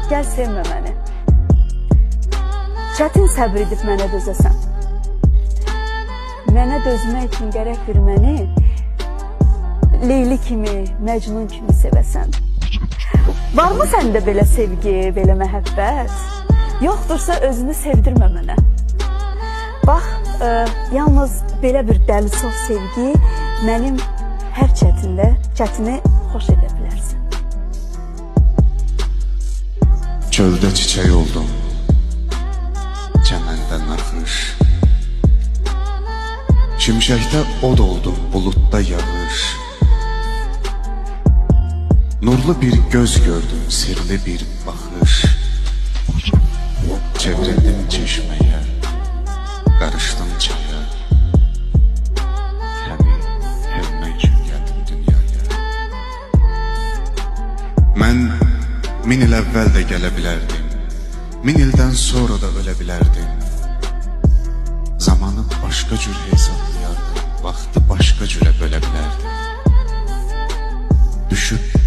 gəl sevmə məni. Çətin səbr edib mənə dözəsən. Mənə dözmək üçün gərəkdir məni Leyli kimi, Məcnun kimi sevəsən. Varmı səndə belə sevgi, belə məhəbbət? Yoxdursa özünü sevdirmə mənə. Bax, yalnız belə bir dəlisov sevgi mənim hər çətini xoş edə bilərsən. Çöldə çiçək oldum, çəməndə naxış. Şimşəkdə od oldum, buludda yağış. Nurlu bir göz gördüm, sirli bir baxış. Çevrildim çeşməyə, qarışdım çaya. Səni sevmək üçün gəldim dünyaya. Mən 1000 il əvvəl də gələ bilərdim, 1000 ildən sonra da ölə bilərdim. Zamanı başqa cür hesablayardım, vaxtı başqa cürə bölə bilərdim. Düşüb